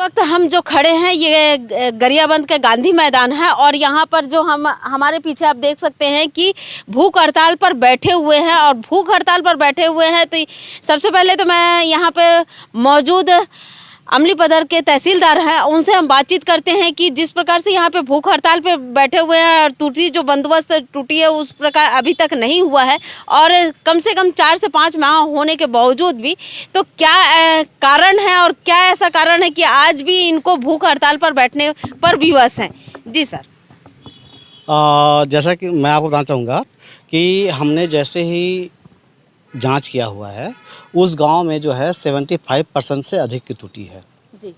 वक्त हम जो खड़े हैं ये गरियाबंद के गांधी मैदान है और यहाँ पर जो हमारे पीछे आप देख सकते हैं कि भूख हड़ताल पर बैठे हुए हैं और भूख हड़ताल पर बैठे हुए हैं। तो सबसे पहले तो मैं यहाँ पर मौजूद अमलीपदर के तहसीलदार हैं, उनसे हम बातचीत करते हैं कि जिस प्रकार से यहाँ पे भूख हड़ताल पे बैठे हुए हैं और टूटी जो बंदोबस्त टूटी है उस प्रकार अभी तक नहीं हुआ है और कम से कम 4 से 5 माह होने के बावजूद भी, तो क्या कारण है और क्या ऐसा कारण है कि आज भी इनको भूख हड़ताल पर बैठने पर विवश हैं? जी सर। जैसा कि मैं आपको बताना चाहूँगा कि हमने जैसे ही जांच किया हुआ है उस गांव में जो है 75% से अधिक की त्रुटि है जी।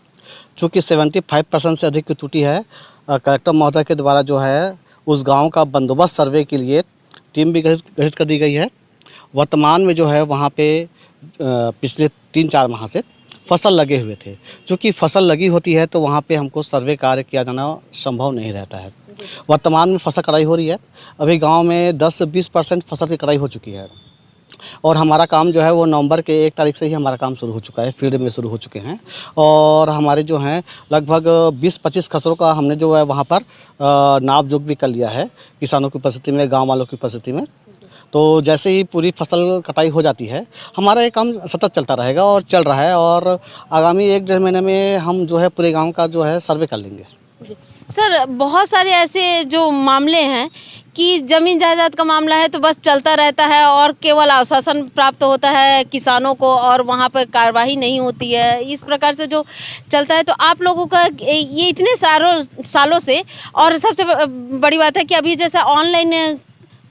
चूँकि 75% से अधिक की त्रुटि है, कलेक्टर महोदय के द्वारा जो है उस गांव का बंदोबस्त सर्वे के लिए टीम भी गठित कर दी गई है। वर्तमान में जो है वहां पे पिछले 3-4 माह से फसल लगे हुए थे। चूँकि फसल लगी होती है तो वहाँ पे हमको सर्वे कार्य किया जाना संभव नहीं रहता है। वर्तमान में फसल कटाई हो रही है, अभी गांव में 10 से 20% फसल की कटाई हो चुकी है और हमारा काम जो है वो नवंबर के 1 तारीख से ही हमारा काम शुरू हो चुका है, फील्ड में शुरू हो चुके हैं और हमारे जो हैं लगभग 20-25 खसरों का हमने जो है वहाँ पर नाप जोख भी कर लिया है किसानों की उपस्थिति में, गांव वालों की उपस्थिति में। तो जैसे ही पूरी फसल कटाई हो जाती है हमारा ये काम सतत चलता रहेगा और चल रहा है और आगामी 1-1.5 महीने में हम जो है पूरे गाँव का जो है सर्वे कर लेंगे। सर, बहुत सारे ऐसे जो मामले हैं कि ज़मीन जायदाद का मामला है तो बस चलता रहता है और केवल आश्वासन प्राप्त होता है किसानों को और वहाँ पर कार्रवाई नहीं होती है, इस प्रकार से जो चलता है। तो आप लोगों का ये इतने सालों से, और सबसे बड़ी बात है कि अभी जैसा ऑनलाइन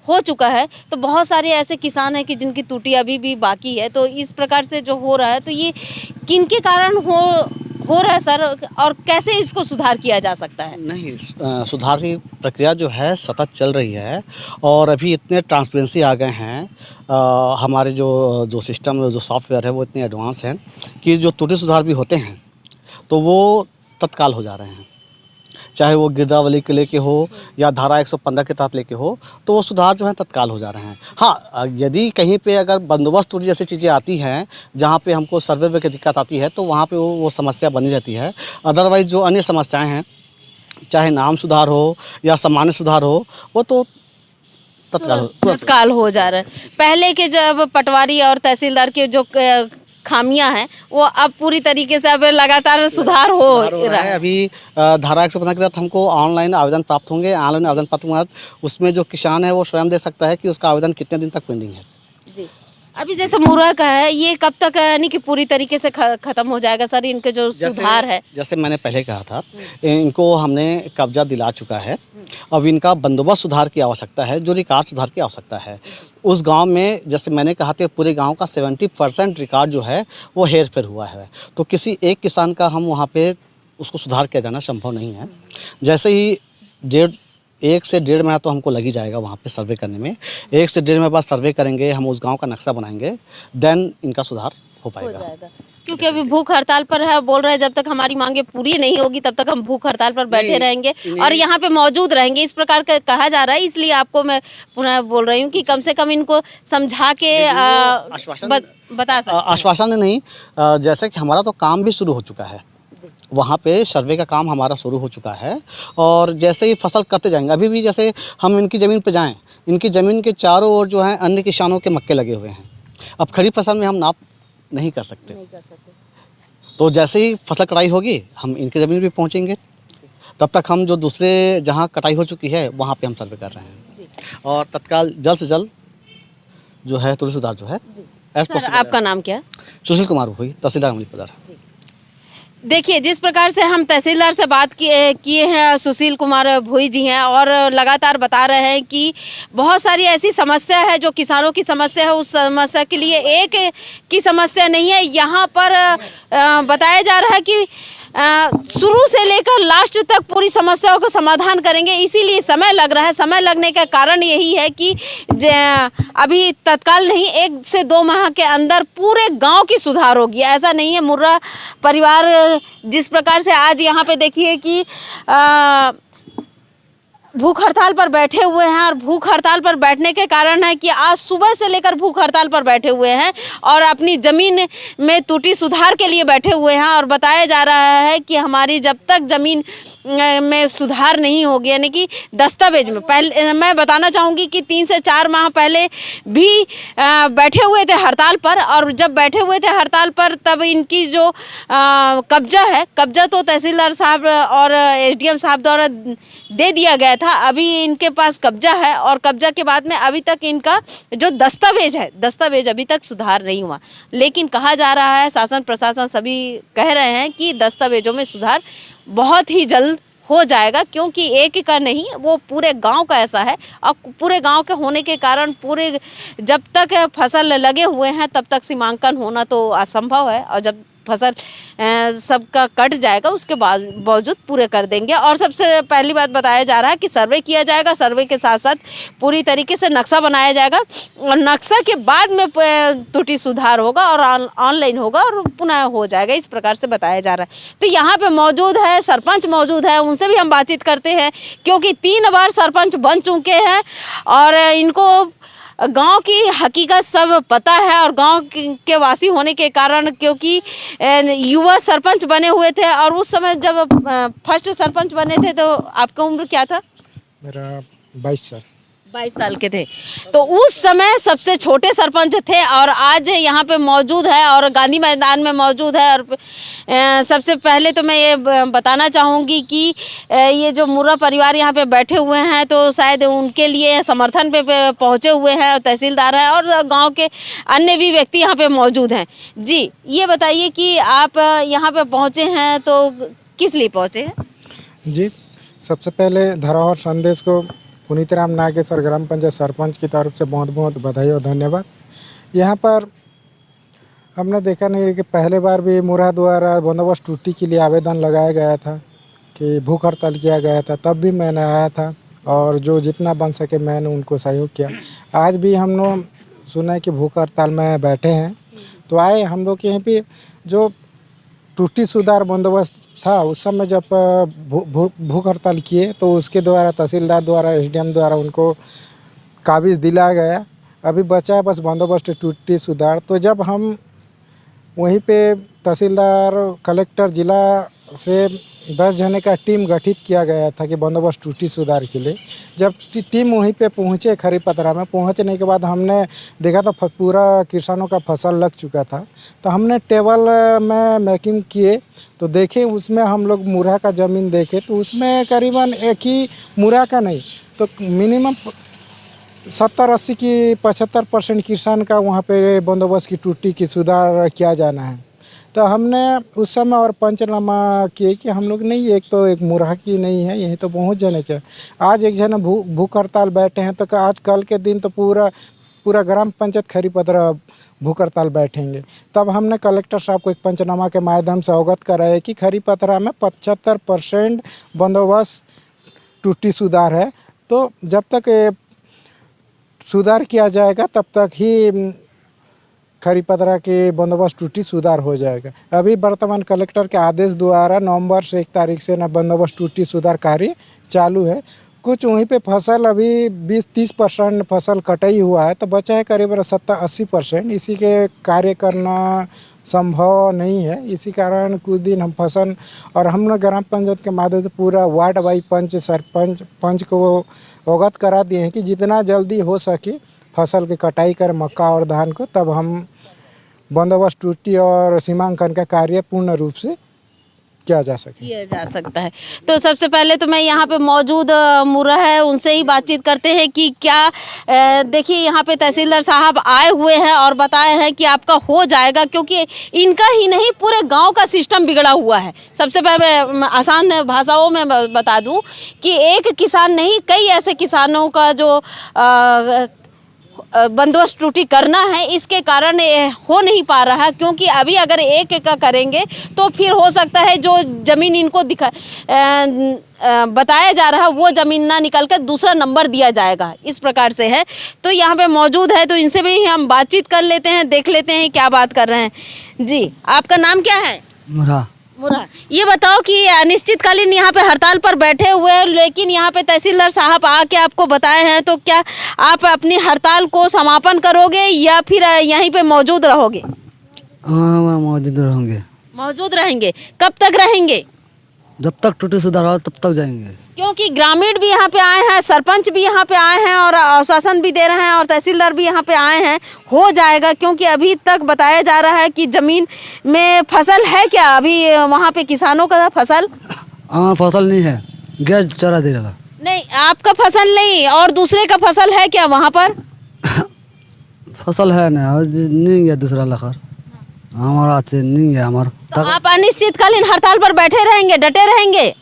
हो चुका है तो बहुत सारे ऐसे किसान हैं कि जिनकी त्रुटि अभी भी बाकी है। तो इस प्रकार से जो हो रहा है तो ये किनके कारण हो रहा है सर, और कैसे इसको सुधार किया जा सकता है? नहीं, सुधार की प्रक्रिया जो है सतत चल रही है और अभी इतने ट्रांसपेरेंसी आ गए हैं, हमारे जो सिस्टम जो सॉफ्टवेयर है वो इतने एडवांस हैं कि जो त्रुटि सुधार भी होते हैं तो वो तत्काल हो जा रहे हैं। चाहे वो गिरदावली के लेके हो या धारा 115 के तहत लेके हो तो वो सुधार जो है तत्काल हो जा रहे हैं। हाँ, यदि कहीं पे अगर बंदोबस्त त्रुटि जैसी चीज़ें आती हैं जहाँ पे हमको सर्वे में की दिक्कत आती है तो वहाँ पे वो समस्या बनी रहती है। अदरवाइज़ जो अन्य समस्याएं हैं, चाहे नाम सुधार हो या सामान्य सुधार हो, वो तो तत्काल हो जा रहा है। पहले के जब पटवारी और तहसीलदार के जो खामियां हैं वो अब पूरी तरीके से अब लगातार सुधार हो रहा है। अभी धारा 115 के तहत हमको ऑनलाइन आवेदन प्राप्त होंगे। ऑनलाइन आवेदन प्राप्त होंगे उसमें जो किसान है वो स्वयं देख सकता है कि उसका आवेदन कितने दिन तक पेंडिंग है जी। अभी जैसे मुर्रा का है, ये कब तक यानी कि पूरी तरीके से खत्म हो जाएगा सर, इनके जो सुधार है? जैसे मैंने पहले कहा था, इनको हमने कब्जा दिला चुका है। अब इनका बंदोबस्त सुधार की आवश्यकता है, जो रिकॉर्ड सुधार की आवश्यकता है। उस गांव में जैसे मैंने कहा था पूरे गांव का 70% रिकॉर्ड जो है वो हेर फेर हुआ है। तो किसी एक किसान का हम वहाँ पे उसको सुधार किया जाना संभव नहीं है। जैसे ही 1 से 1.5 महीना तो हमको लग ही जाएगा वहाँ पे सर्वे करने में। 1 से 1.5 महीने बाद सर्वे करेंगे, हम उस गांव का नक्शा बनाएंगे, देन इनका सुधार हो पाएगा। क्योंकि अभी भूख हड़ताल पर है, बोल रहे हैं जब तक हमारी मांगे पूरी नहीं होगी तब तक हम भूख हड़ताल पर बैठे रहेंगे और यहाँ पे मौजूद रहेंगे, इस प्रकार का कहा जा रहा है। इसलिए आपको मैं पुनः बोल रही हूँ कि कम से कम इनको समझा के बता सकते। आश्वासन नहीं, जैसे कि हमारा तो काम भी शुरू हो चुका है, वहाँ पे सर्वे का काम हमारा शुरू हो चुका है और जैसे ही फसल करते जाएंगे, अभी भी जैसे हम इनकी ज़मीन पे जाएं, इनकी ज़मीन के चारों ओर जो है अन्य किसानों के मक्के लगे हुए हैं। अब खड़ी फसल में हम नाप नहीं कर सकते, तो जैसे ही फसल कटाई होगी हम इनकी ज़मीन पे पहुँचेंगे, तब तक हम जो दूसरे जहाँ कटाई हो चुकी है वहाँ पे हम सर्वे कर रहे हैं और तत्काल जल्द से जल्द जो है त्रुटि सुधार जो है। सर, आपका नाम क्या? सुशील कुमार भोई, तहसीलदार अमलीपदर। देखिए, जिस प्रकार से हम तहसीलदार से बात किए हैं, सुशील कुमार भोई जी हैं और लगातार बता रहे हैं कि बहुत सारी ऐसी समस्या है जो किसानों की समस्या है, उस समस्या के लिए एक की समस्या नहीं है। यहाँ पर बताया जा रहा है कि शुरू से लेकर लास्ट तक पूरी समस्याओं का समाधान करेंगे, इसीलिए समय लग रहा है। समय लगने का कारण यही है कि अभी तत्काल नहीं, 1 से 2 माह के अंदर पूरे गांव की सुधार होगी। ऐसा नहीं है। मुर्रा परिवार जिस प्रकार से आज यहाँ पे देखिए कि भूख हड़ताल पर बैठे हुए हैं और भूख हड़ताल पर बैठने के कारण है कि आज सुबह से लेकर भूख हड़ताल पर बैठे हुए हैं और अपनी ज़मीन में त्रुटि सुधार के लिए बैठे हुए हैं। और बताया जा रहा है कि हमारी जब तक ज़मीन में सुधार नहीं होगी, यानी कि दस्तावेज में, पहले मैं बताना चाहूँगी कि 3 से 4 माह पहले भी बैठे हुए थे हड़ताल पर। और जब बैठे हुए थे हड़ताल पर तब इनकी जो कब्जा तो तहसीलदार साहब और एसडीएम साहब द्वारा दे दिया गया था। अभी इनके पास कब्जा है और कब्जा के बाद में अभी तक इनका जो दस्तावेज अभी तक सुधार नहीं हुआ। लेकिन कहा जा रहा है, शासन प्रशासन सभी कह रहे हैं कि दस्तावेजों में सुधार बहुत ही जल्द हो जाएगा, क्योंकि एक का नहीं, वो पूरे गांव का ऐसा है। और पूरे गांव के होने के कारण पूरे जब तक फसल लगे हुए हैं तब तक सीमांकन होना तो असंभव है, और जब फसल सबका कट जाएगा उसके बावजूद पूरे कर देंगे। और सबसे पहली बात बताया जा रहा है कि सर्वे किया जाएगा, सर्वे के साथ साथ पूरी तरीके से नक्शा बनाया जाएगा और नक्शा के बाद में त्रुटि सुधार होगा और ऑनलाइन होगा और पुनः हो जाएगा, इस प्रकार से बताया जा रहा है। तो यहाँ पे मौजूद है सरपंच, मौजूद है, उनसे भी हम बातचीत करते हैं, क्योंकि 3 बार सरपंच बन चुके हैं और इनको गांव की हकीकत सब पता है। और गांव के वासी होने के कारण, क्योंकि युवा सरपंच बने हुए थे और उस समय जब फर्स्ट सरपंच बने थे तो आपका उम्र क्या था? मेरा 22 साल। 22 साल के थे, तो उस समय सबसे छोटे सरपंच थे और आज यहाँ पे मौजूद है और गांधी मैदान में मौजूद है। और सबसे पहले तो मैं ये बताना चाहूँगी कि ये जो मुर्रा परिवार यहाँ पे बैठे हुए हैं तो शायद उनके लिए समर्थन पे पहुँचे हुए हैं, और तहसीलदार हैं और गांव के अन्य भी व्यक्ति यहाँ पे मौजूद हैं। जी, ये बताइए कि आप यहाँ पे पहुँचे हैं तो किस लिए पहुँचे हैं? जी, सबसे पहले धरोहर संदेश को पुनीत राम नागेश्वर ग्राम पंचायत सरपंच की तरफ से बहुत बहुत बधाई और धन्यवाद। यहाँ पर हमने देखा नहीं कि पहले बार भी मुर्रा द्वारा बंदोबस्त त्रुटि के लिए आवेदन लगाया गया था कि भूख हड़ताल किया गया था, तब भी मैंने आया था और जो जितना बन सके मैंने उनको सहयोग किया। आज भी हम लोग सुना कि भूख हड़ताल में बैठे हैं तो आए हम लोग यहाँ पे जो त्रुटि सुधार बंदोबस्त था उस समय जब भूख हड़ताल किए तो उसके द्वारा तहसीलदार द्वारा एसडीएम द्वारा उनको काबिज दिलाया गया। अभी बचा है बस बंदोबस्त त्रुटि सुधार। तो जब हम वहीं पे तहसीलदार कलेक्टर जिला से 10 जने का टीम गठित किया गया था कि बंदोबस्त त्रुटि सुधार के लिए। जब टीम वहीं पे पहुँचे खरीपतरा में, पहुँचने के बाद हमने देखा तो पूरा किसानों का फसल लग चुका था। तो हमने टेबल में मैकिंग किए तो देखे उसमें हम लोग मुर्रा का ज़मीन देखे तो उसमें करीबन एक ही मुर्रा का नहीं तो मिनिमम 70-80 की 75% किसान का वहाँ पे बंदोबस्त की त्रुटि की सुधार किया जाना है। तो हमने उस समय और पंचनामा किए कि हम लोग नहीं, एक तो एक मुर्रा की नहीं है, यहीं तो पहुँच जाने चाहिए। आज एक जन भूख हड़ताल बैठे हैं तो आज कल के दिन तो पूरा ग्राम पंचायत खरीपतरा भूख हड़ताल बैठेंगे। तब हमने कलेक्टर साहब को एक पंचनामा के माध्यम से अवगत कराया कि खरीपतरा में 75% बंदोबस्त त्रुटि सुधार है। तो जब तक सुधार किया जाएगा तब तक ही खरीपतरा के बंदोबस्त त्रुटि सुधार हो जाएगा। अभी वर्तमान कलेक्टर के आदेश द्वारा नवंबर से 1 तारीख से न बंदोबस्त त्रुटि सुधार कार्य चालू है। कुछ वहीं पे फसल अभी 20-30% फसल कटाई हुआ है तो बचा है करीब 70-80%। इसी के कार्य करना संभव नहीं है, इसी कारण कुछ दिन हम फसल और हम लोग ग्राम पंचायत के माध्यम से पूरा वार्ड वाइज पंच को अवगत करा दिए हैं कि जितना जल्दी हो सके फसल की कटाई कर मक्का और धान को, तब हम बंदोबस्त त्रुटि और सीमांकन का कार्य पूर्ण रूप से किया जा सकता है। तो सबसे पहले तो मैं यहाँ पे मौजूद मुर्रा है उनसे ही बातचीत करते हैं कि क्या देखिए यहाँ पे तहसीलदार साहब आए हुए हैं और बताए हैं कि आपका हो जाएगा, क्योंकि इनका ही नहीं पूरे गांव का सिस्टम बिगड़ा हुआ है। सबसे पहले आसान भाषाओं में बता दूं कि एक किसान नहीं, कई ऐसे किसानों का जो बंदोबस्त त्रुटि करना है, इसके कारण हो नहीं पा रहा, क्योंकि अभी अगर एक का करेंगे तो फिर हो सकता है जो ज़मीन इनको बताया जा रहा है वो ज़मीन ना निकल कर दूसरा नंबर दिया जाएगा, इस प्रकार से है। तो यहाँ पे मौजूद है तो इनसे भी हम बातचीत कर लेते हैं, देख लेते हैं क्या बात कर रहे हैं। जी, आपका नाम क्या है? मुर्रा। मुरा, ये बताओ कि अनिश्चितकालीन यहाँ पे हड़ताल पर बैठे हुए हैं, लेकिन यहाँ पे तहसीलदार साहब आके आपको बताए हैं, तो क्या आप अपनी हड़ताल को समापन करोगे या फिर यहीं पे मौजूद रहोगे? हाँ मौजूद रहेंगे। मौजूद रहेंगे। कब तक रहेंगे? जब तक टूटी सुधार हो तब तक जाएंगे। क्योंकि ग्रामीण भी यहाँ पे आए हैं, सरपंच भी यहाँ पे आए हैं और आश्वासन भी दे रहे हैं और तहसीलदार भी यहाँ पे आए हैं। हो जाएगा, क्योंकि अभी तक बताया जा रहा है कि ज़मीन में फसल है क्या अभी वहाँ पे किसानों का फसल? हमारा फसल नहीं है, गैस चरा दे रहा। नहीं, आपका फसल नहीं और दूसरे का फसल है क्या वहाँ पर? फसल है ना, नहीं है दूसरा लखर, हमारा नहीं है हमारा। तो आप अनिश्चितकालीन हड़ताल पर बैठे रहेंगे, डटे रहेंगे?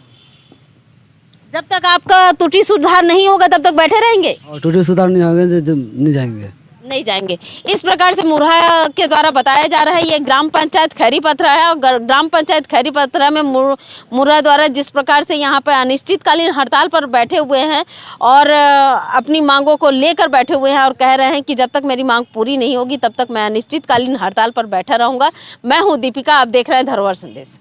जब तक आपका त्रुटि सुधार नहीं होगा तब तक बैठे रहेंगे? और टूटी सुधार नहीं होगा जब नहीं जाएंगे। नहीं जाएंगे। इस प्रकार से मुरहा के द्वारा बताया जा रहा है। ये ग्राम पंचायत खैरीपत्रा है और ग्राम पंचायत खैरीपत्रा में मुरहा द्वारा जिस प्रकार से यहाँ पर अनिश्चितकालीन हड़ताल पर बैठे हुए हैं और अपनी मांगों को लेकर बैठे हुए हैं और कह रहे हैं कि जब तक मेरी मांग पूरी नहीं होगी तब तक मैं अनिश्चितकालीन हड़ताल पर बैठा रहूँगा। मैं हूँ दीपिका, आप देख रहे हैं धरोहर संदेश।